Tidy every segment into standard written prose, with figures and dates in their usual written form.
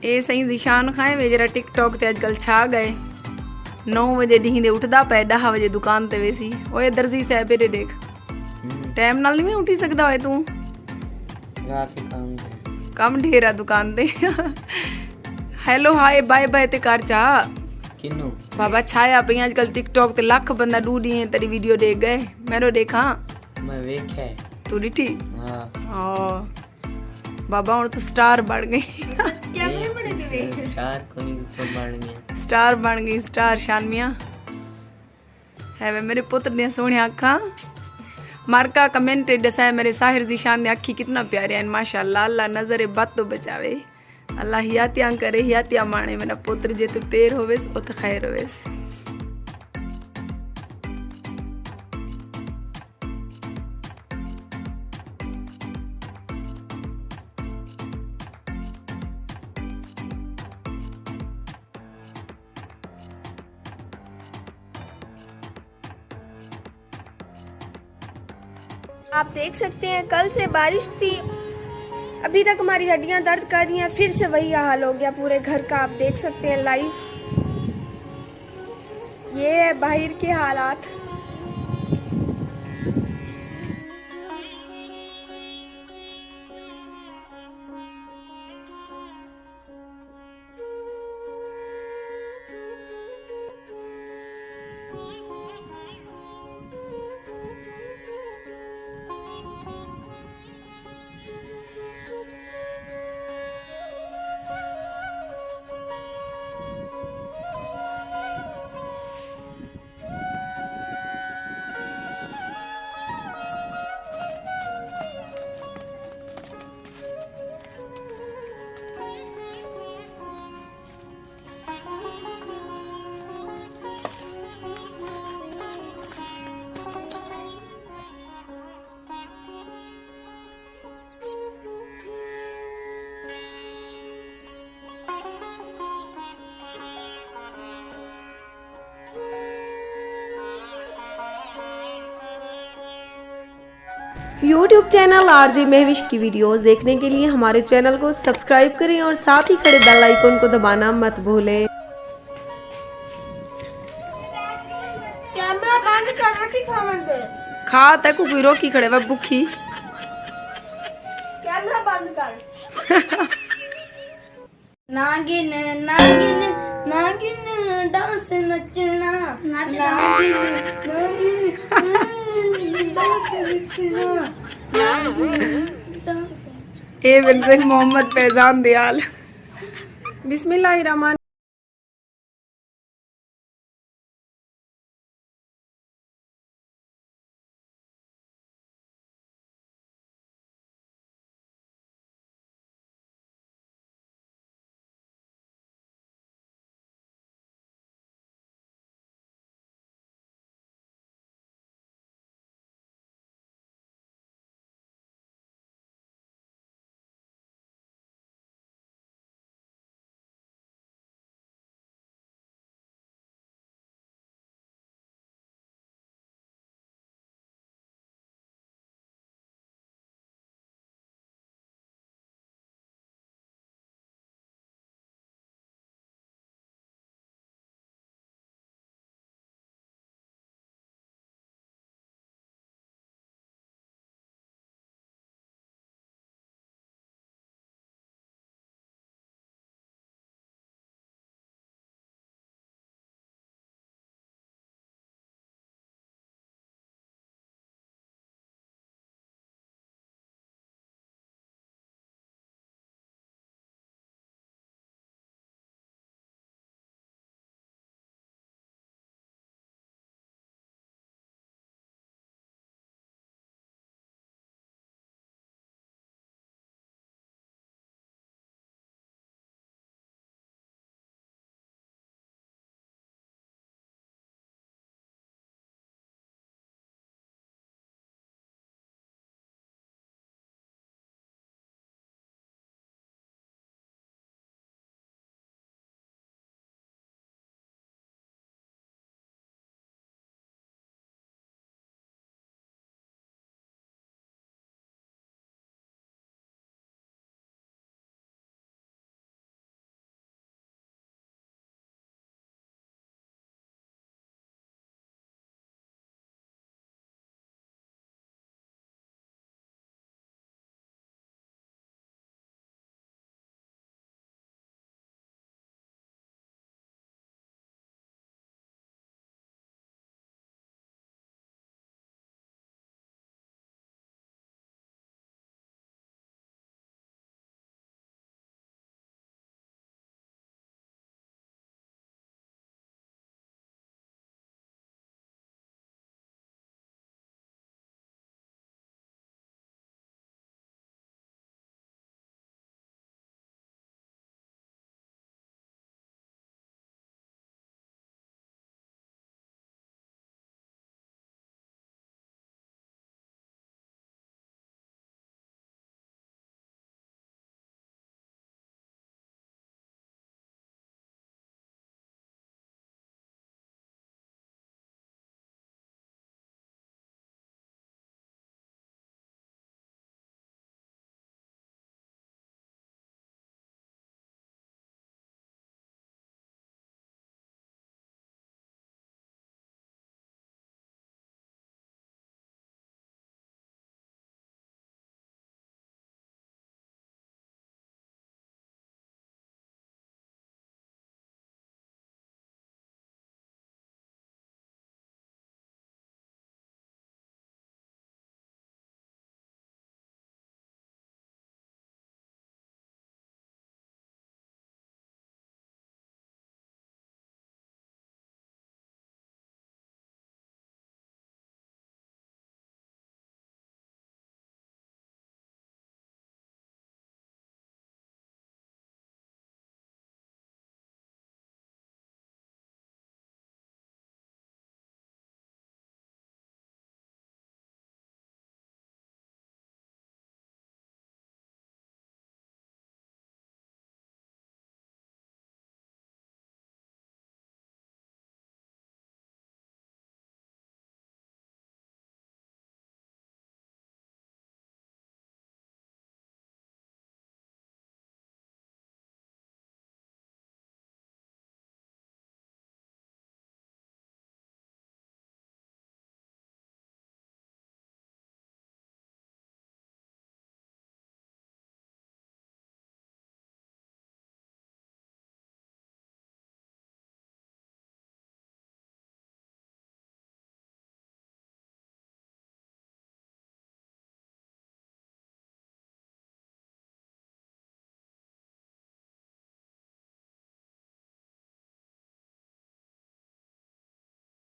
ਇਹ ਸਹੀ जिशान खाए वे जरा टिकटॉक ते अजकल छा गए 9 ਵਜੇ ਢੀਂਦੇ ਉੱਠਦਾ ਪੈ 10 ਵਜੇ ਦੁਕਾਨ ਤੇ ਵੇ ਸੀ ਓਏ ਦਰਜੀ ਸਾਹਿਬ ਇਹਦੇ ਦੇਖ ਟਾਈਮ ਨਾਲ ਨਹੀਂ ਉੱਠੀ ਸਕਦਾ ਓਏ ਤੂੰ ਰਾਤ ਕੰਮ ਢੇਰਾ ਦੁਕਾਨ ਤੇ हेलो हाय बाय बाय ते कर चा किन्नू बाबा छाया पे आजकल टिकटॉक ते लाख बंदा ढूंढी है तेरी वीडियो देख गए मैंने देखा मैं वेख्या तू डिठी हां बाबा हुन तू स्टार बन गई कैमरे बड़े ने स्टार कोनी तो बन गया स्टार शानमिया है वे मेरे पुत्र दी सोहनी आँखा मार्का कमेंट दसा मेरे साहिर ज़ीशान दी आँखी कितना प्यारे हैं माशाअल्लाह अल्लाह नजर बद तो बचावे अल्लाह हियातियां करे हियातियां माने मेरा पुत्र जे तो पेर होवेस उत खैर होवेस। आप देख सकते हैं कल से बारिश थी, अभी तक हमारी हड्डियां दर्द कर रही हैं, फिर से वही हाल हो गया पूरे घर का। आप देख सकते हैं लाइव, ये है बाहर के हालात। YouTube चैनल आरजे महविश की वीडियोस देखने के लिए हमारे चैनल को सब्सक्राइब करें और साथ ही खड़े बेल आइकन को दबाना मत भूलें। कैमरा बंद कर, रोटी खावन दे। खा तक कोई रोकी खड़े वे भूखी कैमरा बंद कर। नागिन नागिन नागिन डांस नचना नागिन नागिन डांस नचना ए बिन मोहम्मद फैजान दयाल बिस्मिल्लाहिर्रहमान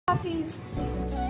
हाफिज।